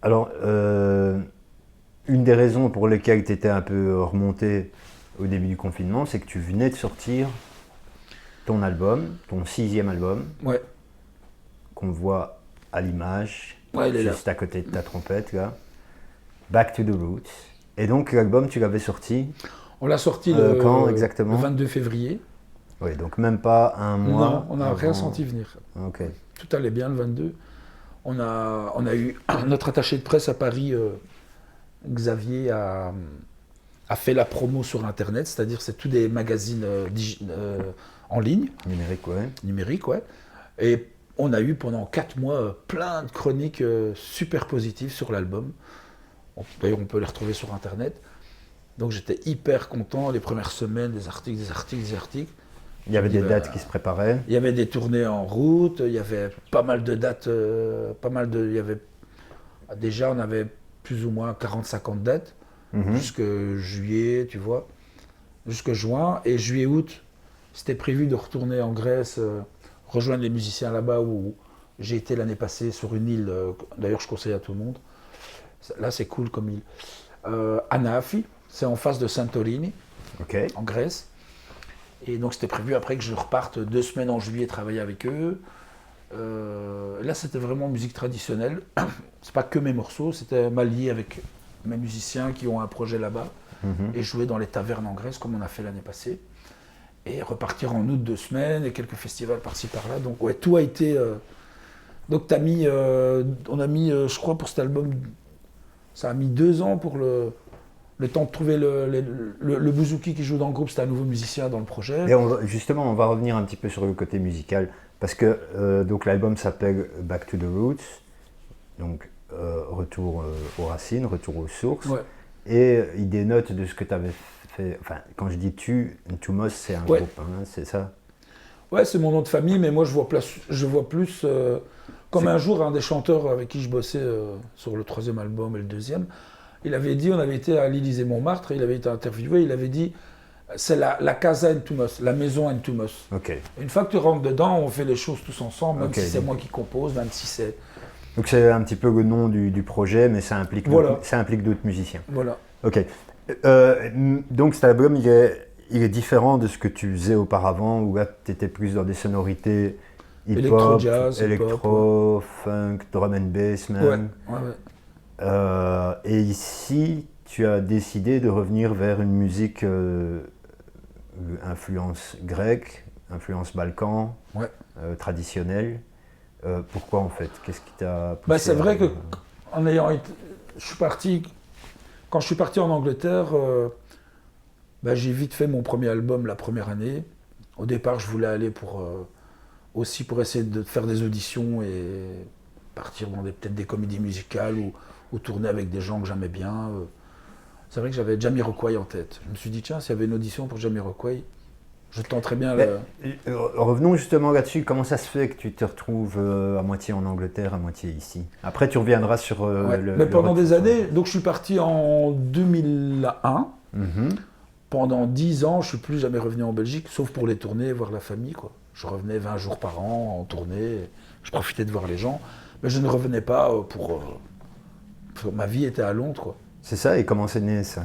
Alors, une des raisons pour lesquelles tu étais un peu remonté au début du confinement, c'est que tu venais de sortir ton album, ton 6e album, Ouais, qu'on voit à l'image, ouais, il est là. juste à côté de ta trompette, là. Back to the Roots. Et donc, l'album, tu l'avais sorti On l'a sorti quand le exactement? 22 février. Oui, donc même pas un Non, mois on n'a rien avant. senti venir. Ok. Tout allait bien le 22. On a eu notre attaché de presse à Paris, Xavier, a fait la promo sur Internet, c'est-à-dire c'est tous des magazines en ligne, Numérique, ouais. numériques, ouais. Et on a eu pendant 4 mois plein de chroniques super positives sur l'album. D'ailleurs, on peut les retrouver sur Internet. Donc j'étais hyper content les premières semaines, des articles, des articles, des articles. Il y avait Je me des dis, dates qui se préparaient. il y avait des tournées en route, il y avait pas mal de dates, il y avait, déjà on avait plus ou moins 40-50 dates, Mhm. jusque juillet, tu vois, jusque juin, et juillet-août, c'était prévu de retourner en Grèce, rejoindre les musiciens là-bas où j'ai été l'année passée sur une île, d'ailleurs je conseille à tout le monde, là c'est cool comme île, Anafi, c'est en face de Santorini, Ok. en Grèce. Et donc c'était prévu après que je reparte 2 semaines en juillet travailler avec eux. Là c'était vraiment musique traditionnelle. C'est pas que mes morceaux, c'était m'allier avec mes musiciens qui ont un projet là-bas Mhm. et jouer dans les tavernes en Grèce comme on a fait l'année passée. Et repartir en août 2 semaines et quelques festivals par-ci par-là. Donc ouais, tout a été. Donc on a mis, je crois pour cet album, ça a mis 2 ans pour le temps de trouver le bouzouki qui joue dans le groupe, c'était un nouveau musicien dans le projet. Et justement, on va revenir un petit peu sur le côté musical, parce que donc l'album s'appelle Back to the Roots, donc retour aux racines, retour aux sources, Ouais. et il dénote de ce que tu avais fait. Enfin, quand je dis tu, Tumos, c'est un Ouais. groupe, hein, c'est ça? Ouais, c'est mon nom de famille, mais moi je vois plus comme C'est- un jour un des chanteurs avec qui je bossais sur le 3e album et le 2e, il avait dit, on avait été à l'Élysée-Montmartre, il avait été interviewé, il avait dit, c'est la Casa Entumos, la maison Entumos. Ok. Une fois que tu rentres dedans, on fait les choses tous ensemble, même Ok, si c'est donc- moi qui compose, même si c'est... Donc c'est un petit peu le nom du projet, mais Voilà. ça implique d'autres musiciens. Voilà. Ok. Donc cet album, il est différent de ce que tu faisais auparavant, où là tu étais plus dans des sonorités hip-hop, Électro-jazz, hip-hop, électro, funk, drum and bass ouais. même. Ouais, ouais. Et ici, tu as décidé de revenir vers une musique influence grecque, influence balkan, Ouais. traditionnelle. Pourquoi en fait? Qu'est-ce qui t'a poussé Bah, c'est vrai que à- en ayant été, je suis parti, quand je suis parti en Angleterre, bah, j'ai vite fait mon premier album la première année. Au départ, je voulais aller aussi pour essayer de faire des auditions et partir dans peut-être des comédies musicales ou tourner avec des gens que j'aimais bien. C'est vrai que j'avais Jamiroquai en tête. Je me suis dit, tiens, s'il y avait une audition pour Jamiroquai, je tenterais bien Mais, le... revenons justement là-dessus. Comment ça se fait que tu te retrouves à moitié en Angleterre, à moitié ici? Après, tu reviendras sur Ouais. le. Mais le pendant des retour. années, donc je suis parti en 2001. Mhm. Pendant 10 ans, je suis plus jamais revenu en Belgique, sauf pour les tournées, voir la famille, quoi. Je revenais 20 jours par an en tournée, je profitais de voir les gens, mais je ne revenais pas ma vie était à Londres, quoi. C'est ça, et comment c'est né ça?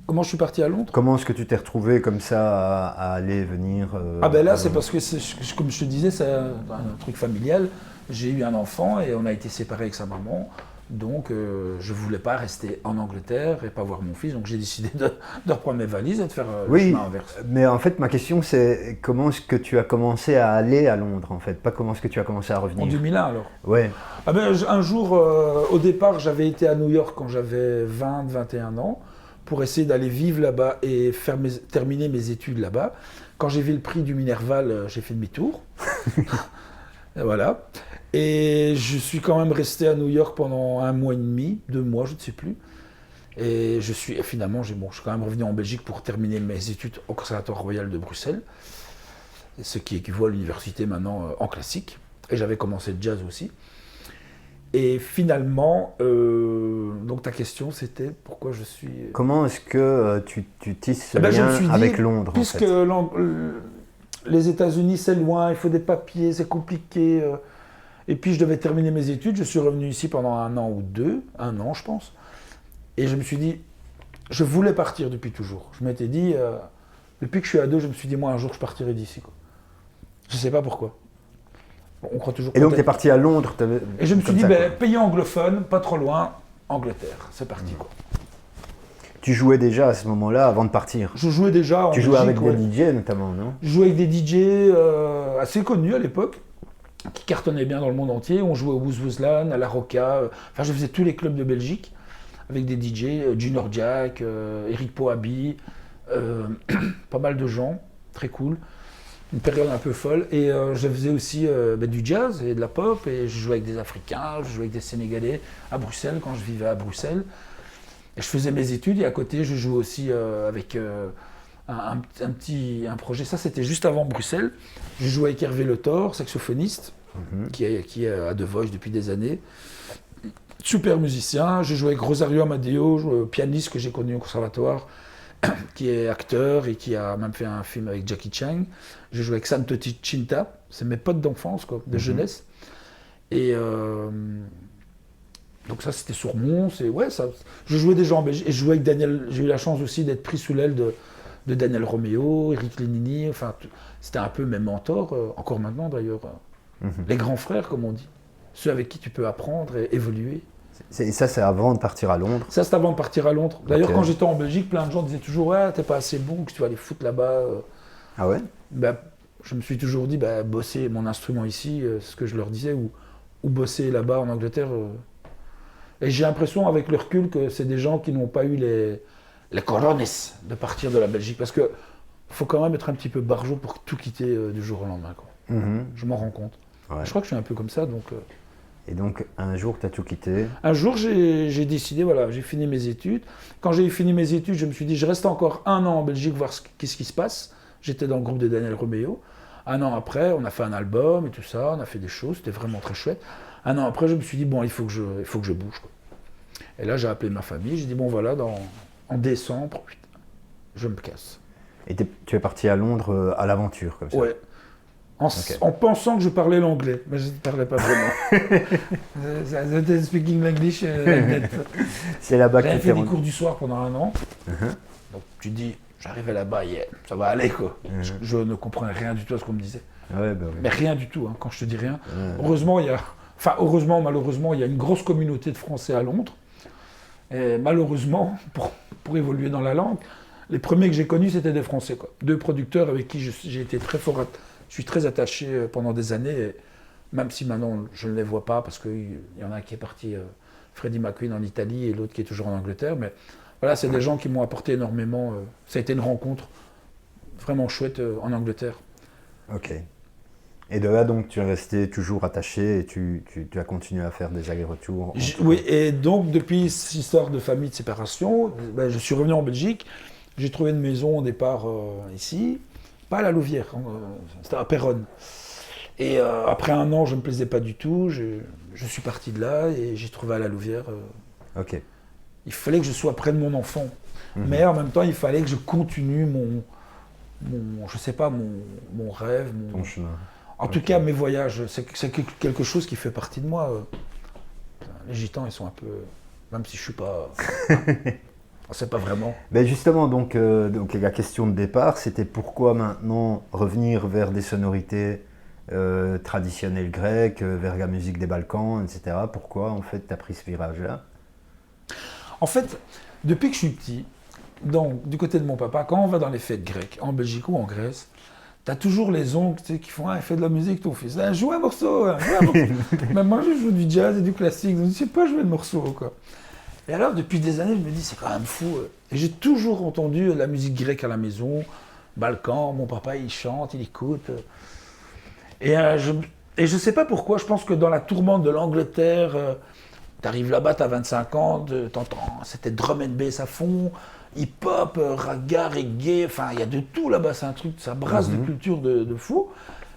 Comment je suis parti à Londres? Comment est-ce que tu t'es retrouvé comme ça à aller, venir Ah ben là, à c'est Londres? parce que, comme je te disais, c'est un truc familial. J'ai eu un enfant et on a été séparés avec sa maman. Donc, je voulais pas rester en Angleterre et pas voir mon fils. Donc, j'ai décidé de reprendre mes valises et de faire le Oui, chemin inverse. mais en fait, ma question c'est comment est-ce que tu as commencé à aller à Londres en fait, pas comment est-ce que tu as commencé à En revenir? 2001, alors. Ouais, Ah ben, un jour, au départ, j'avais été à New York quand j'avais 20-21 ans pour essayer d'aller vivre là-bas et terminer mes études là-bas. Quand j'ai vu le prix du Minerval, j'ai fait demi-tour. Et voilà. Et je suis quand même resté à New York pendant 1 mois et demi, 2 mois, je ne sais plus. Et finalement, je suis quand même revenu en Belgique pour terminer mes études au Conservatoire Royal de Bruxelles, ce qui équivaut à l'université maintenant en classique. Et j'avais commencé le jazz aussi. Et finalement, donc ta question c'était pourquoi je suis... comment est-ce que tu tisses ce Eh ben, je me lien suis dit, avec Londres en puisque fait? les États-Unis c'est loin, il faut des papiers, c'est compliqué. Et puis je devais terminer mes études. Je suis revenu ici pendant 1 an je pense. Et je me suis dit, je voulais partir depuis toujours. Je m'étais dit, depuis que je suis ado, je me suis dit, moi un jour je partirai d'ici, quoi. Je ne sais pas pourquoi. Bon, on croit toujours. Et donc tu es parti à Londres. Et je me suis dit, pays anglophone, pas trop loin, Angleterre. C'est parti, quoi. Tu jouais déjà à ce moment-là avant de partir? Je jouais déjà en Tu jouais avec Belgique, des DJ notamment, non? Je jouais avec des DJ assez connus à l'époque, qui cartonnaient bien dans le monde entier. On jouait au Wouzwouzlan, à la Roca. Enfin, je faisais tous les clubs de Belgique avec des DJ, Junior Jack, Eric Poabi, pas mal de gens, très cool. Une période un peu folle. Et je faisais aussi du jazz et de la pop. Et je jouais avec des Africains, je jouais avec des Sénégalais à Bruxelles quand je vivais à Bruxelles. Et je faisais mes études et à côté, je jouais aussi avec un projet. Ça, c'était juste avant Bruxelles. Je jouais avec Hervé Le Thor, saxophoniste, qui est à The Voice depuis des années. Super musicien. J'ai joué avec Rosario Amadeo, pianiste que j'ai connu au conservatoire, qui est acteur et qui a même fait un film avec Jackie Chan. J'ai joué avec Santo Cinta, c'est mes potes d'enfance, quoi, de jeunesse. Et donc ça, c'était sur Mons. Et ouais, ça, je jouais déjà en Belgique. Et je jouais avec Daniel. J'ai eu la chance aussi d'être pris sous l'aile de Daniel Romeo, Eric Lénini. Enfin, c'était un peu mes mentors, encore maintenant d'ailleurs. Les grands frères, comme on dit. Ceux avec qui tu peux apprendre et évoluer. Et ça, c'est avant de partir à Londres? Ça, c'est avant de partir à Londres. D'ailleurs, Okay. quand j'étais en Belgique, plein de gens disaient toujours « Ouais, t'es pas assez bon, que tu vas aller foutre là-bas. » Ah ouais? Je me suis toujours dit, bosser mon instrument ici, c'est ce que je leur disais, ou bosser là-bas en Angleterre. Et j'ai l'impression, avec le recul, que c'est des gens qui n'ont pas eu les corones de partir de la Belgique. Parce qu'il faut quand même être un petit peu barjot pour tout quitter du jour au lendemain, quoi. Je m'en rends compte. Ouais. Je crois que je suis un peu comme ça, donc... Et donc, un jour, tu as tout quitté? Un jour, j'ai décidé, voilà, j'ai fini mes études. Quand j'ai fini mes études, je me suis dit, je reste encore 1 an en Belgique, voir qu'est-ce qui se passe. J'étais dans le groupe de Daniel Romeo. 1 an après, on a fait un album et tout ça, on a fait des choses, c'était vraiment très chouette. 1 an après, je me suis dit, bon, il faut que je bouge, quoi. Et là, j'ai appelé ma famille, j'ai dit, bon, voilà, en décembre, je me casse. Et tu es parti à Londres à l'aventure, comme ça? Ouais. En pensant que je parlais l'anglais, mais je ne parlais pas vraiment. C'était speaking English. C'est là-bas que j'avais tu fait t'es des cours du soir pendant 1 an. Donc tu dis, j'arrivais là-bas, ça va aller, quoi. Je ne comprenais rien du tout à ce qu'on me disait. Ouais, bah oui. Mais rien du tout, hein, quand je te dis rien. Heureusement, malheureusement, il y a une grosse communauté de Français à Londres. Et malheureusement, pour évoluer dans la langue, les premiers que j'ai connus, c'était des Français, quoi. 2 producteurs avec qui j'ai été très fort. Je suis très attaché pendant des années, et même si maintenant je ne les vois pas, parce qu'il y en a un qui est parti, Freddie McQueen en Italie, et l'autre qui est toujours en Angleterre. Mais voilà, c'est des gens qui m'ont apporté énormément. Ça a été une rencontre vraiment chouette en Angleterre. Ok. Et de là, donc, tu es resté toujours attaché et tu as continué à faire des allers-retours? Oui, et donc, depuis cette histoire de famille de séparation, je suis revenu en Belgique. J'ai trouvé une maison au départ ici. Pas à la Louvière, c'était à Péronne. Et après 1 an, je ne me plaisais pas du tout. Je suis parti de là et j'ai trouvé à la Louvière. Ok. Il fallait que je sois près de mon enfant. Mais en même temps, il fallait que je continue je sais pas, mon rêve. Ton chemin. En tout cas, mes voyages, c'est quelque chose qui fait partie de moi. Les Gitans, ils sont un peu... Même si je suis pas... On sait pas vraiment. Ben justement, donc la question de départ, c'était pourquoi maintenant revenir vers des sonorités traditionnelles grecques, vers la musique des Balkans, etc. Pourquoi en fait tu as pris ce virage-là? En fait, depuis que je suis petit, donc du côté de mon papa, quand on va dans les fêtes grecques, en Belgique ou en Grèce, tu as toujours les oncles qui font « fais de la musique ton fils, joue un morceau, joue un morceau. » Mais moi je joue du jazz et du classique, donc je ne sais pas jouer de morceau, quoi. Et alors, depuis des années, je me dis, c'est quand même fou. Et j'ai toujours entendu la musique grecque à la maison, Balkan, mon papa, il chante, il écoute. Et je sais pas pourquoi, je pense que dans la tourmente de l'Angleterre, t'arrives là-bas, t'as 25 ans, t'entends, c'était drum and bass à fond, hip-hop, raga, reggae, enfin, il y a de tout là-bas, c'est un truc, ça brasse de culture de fou.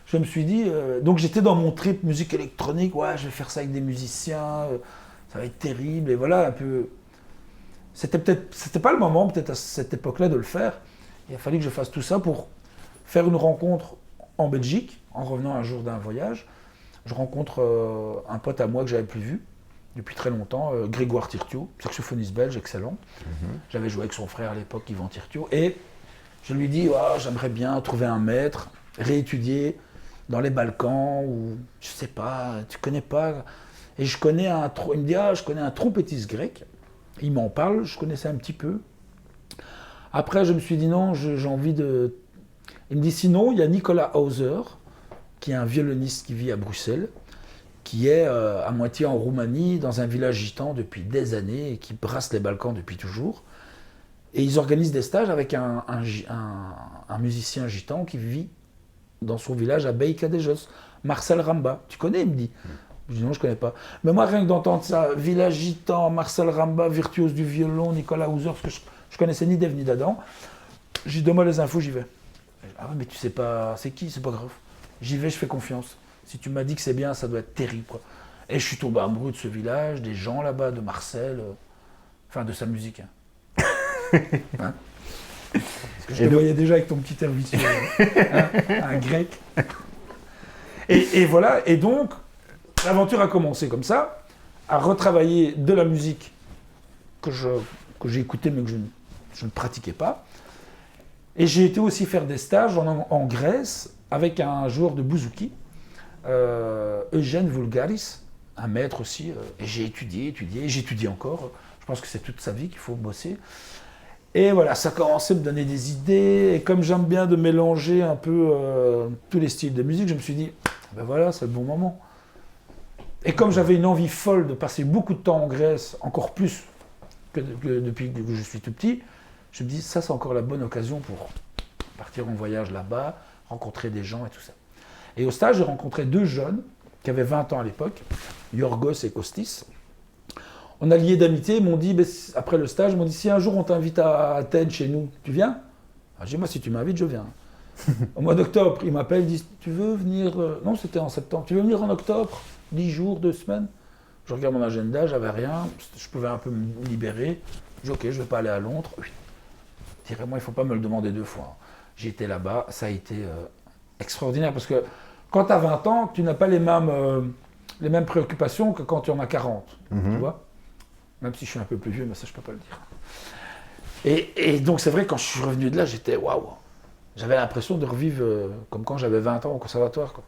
Je me suis dit, donc j'étais dans mon trip musique électronique, ouais, je vais faire ça avec des musiciens, ça va être terrible, et voilà, un peu... C'était pas le moment, peut-être à cette époque-là, de le faire. Il a fallu que je fasse tout ça pour faire une rencontre en Belgique, en revenant un jour d'un voyage, je rencontre un pote à moi que j'avais plus vu depuis très longtemps, Grégoire Tirtiot, saxophoniste belge, excellent. J'avais joué avec son frère à l'époque, Yvan Tirtiot, et je lui dis, oh, j'aimerais bien trouver un maître, réétudier dans les Balkans, ou je sais pas, tu connais pas. Et il me dit, ah, je connais un trompettiste grec. Il m'en parle, je connaissais un petit peu. Après, je me suis dit, non, j'ai envie de... Il me dit, sinon, il y a Nicolas Hauser, qui est un violoniste qui vit à Bruxelles, qui est à moitié en Roumanie, dans un village gitan depuis des années, et qui brasse les Balkans depuis toujours. Et ils organisent des stages avec un musicien gitan qui vit dans son village à Beïkadejos, Marcel Ramba. Tu connais, il me dit. Je dis non, je ne connais pas. Mais moi, rien que d'entendre ça, village gitan, Marcel Ramba, virtuose du violon, Nicolas Hauser, parce que je ne connaissais ni d'Ève ni d'Adam. J'ai dit, donne-moi les infos, j'y vais. Ah mais tu sais pas, c'est qui, c'est pas grave. J'y vais, je fais confiance. Si tu m'as dit que c'est bien, ça doit être terrible, quoi. Et je suis tombé amoureux de ce village, des gens là-bas, de Marcel, enfin de sa musique. Hein. Parce que je te voyais déjà avec ton petit air vicieux, hein, un grec. Et voilà, et donc, l'aventure a commencé comme ça, à retravailler de la musique que j'ai écoutée mais que je ne pratiquais pas. Et j'ai été aussi faire des stages en Grèce avec un joueur de bouzouki, Eugène Voulgaris, un maître aussi. Et j'ai étudié, et j'étudie encore. Je pense que c'est toute sa vie qu'il faut bosser. Et voilà, ça commençait à me donner des idées. Et comme j'aime bien de mélanger un peu tous les styles de musique, je me suis dit, ben voilà, c'est le bon moment. Et comme j'avais une envie folle de passer beaucoup de temps en Grèce, encore plus que depuis que je suis tout petit, je me dis, ça c'est encore la bonne occasion pour partir en voyage là-bas, rencontrer des gens et tout ça. Et au stage, j'ai rencontré deux jeunes qui avaient 20 ans à l'époque, Yorgos et Kostis. On a lié d'amitié, ils m'ont dit, après le stage, ils m'ont dit, si un jour on t'invite à Athènes chez nous, tu viens? J'ai dit, moi si tu m'invites, je viens. Au mois d'octobre, ils m'appellent, ils disent, tu veux venir, non c'était en septembre, tu veux venir en octobre, 10 jours, 2 semaines? Je regarde mon agenda, j'avais rien, je pouvais un peu me libérer. Je dis, ok, je ne vais pas aller à Londres. Oui. Moi, il ne faut pas me le demander 2 fois. J'ai été là-bas, ça a été extraordinaire, parce que quand tu as 20 ans, tu n'as pas les mêmes préoccupations que quand tu en as 40, tu vois? Même si je suis un peu plus vieux, mais ça, je ne peux pas le dire. Et donc, c'est vrai, quand je suis revenu de là, j'étais waouh. J'avais l'impression de revivre comme quand j'avais 20 ans au conservatoire, quoi.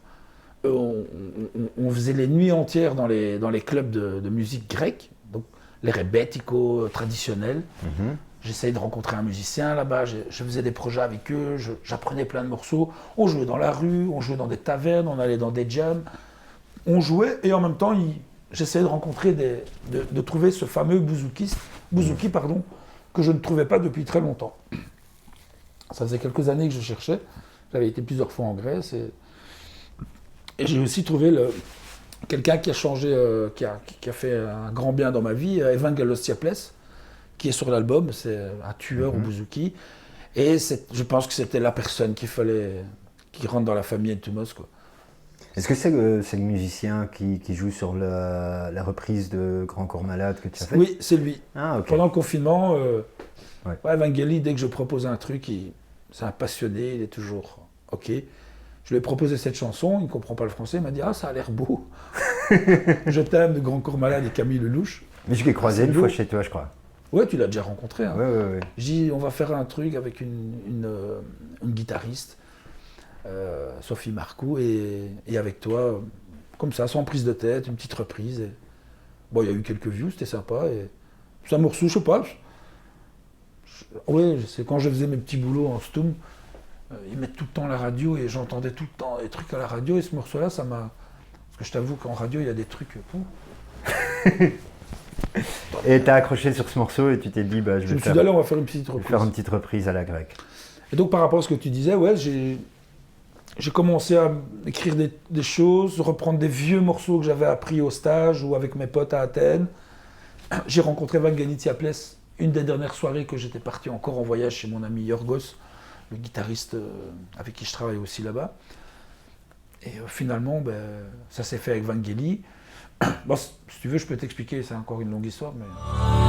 On faisait les nuits entières dans les clubs de musique grecque, donc les rebetiko traditionnels. J'essayais de rencontrer un musicien là-bas, je faisais des projets avec eux, j'apprenais plein de morceaux. On jouait dans la rue, on jouait dans des tavernes, on allait dans des jams. On jouait et en même temps, j'essayais de rencontrer, de trouver ce fameux bouzouki, que je ne trouvais pas depuis très longtemps. Ça faisait quelques années que je cherchais. J'avais été plusieurs fois en Grèce et j'ai aussi trouvé quelqu'un qui a changé, qui a fait un grand bien dans ma vie, Evangelos Tsiaples, qui est sur l'album, c'est un tueur au bouzouki. Et je pense que c'était la personne qu'il fallait, qui rentre dans la famille Entumos, quoi. Est-ce que c'est le musicien qui joue sur la reprise de Grand Corps Malade que tu as fait? Oui, c'est lui. Ah, ok. Pendant le confinement, Evangelos, dès que je propose un truc, c'est un passionné, il est toujours ok. Je lui ai proposé cette chanson, il ne comprend pas le français, il m'a dit « Ah, ça a l'air beau !» Je t'aime de Grand Corps Malade et Camille Lelouch. Mais je l'ai croisé une fois chez toi, je crois. Ouais, tu l'as déjà rencontré. Hein. Ouais. J'ai dit, on va faire un truc avec une guitariste, Sophie Marcoux, et avec toi, comme ça, sans prise de tête, une petite reprise. Et... Bon, il y a eu quelques views, c'était sympa. Et... C'est un morceau, je sais pas. Oui, c'est quand je faisais mes petits boulots en Stum, ils mettent tout le temps la radio et j'entendais tout le temps des trucs à la radio. Et ce morceau-là, ça m'a... Parce que je t'avoue qu'en radio, il y a des trucs... Et t'as accroché sur ce morceau et tu t'es dit, je me suis dit, allez, on va faire une petite reprise. Faire une petite reprise à la grecque. Et donc, par rapport à ce que tu disais, ouais, j'ai commencé à écrire des choses, reprendre des vieux morceaux que j'avais appris au stage ou avec mes potes à Athènes. J'ai rencontré Evangelos Tsiaples, une des dernières soirées que j'étais parti encore en voyage chez mon ami Yorgos, le guitariste avec qui je travaille aussi là-bas. Et finalement, ça s'est fait avec Evangelos. Bon, si tu veux, je peux t'expliquer, c'est encore une longue histoire, mais...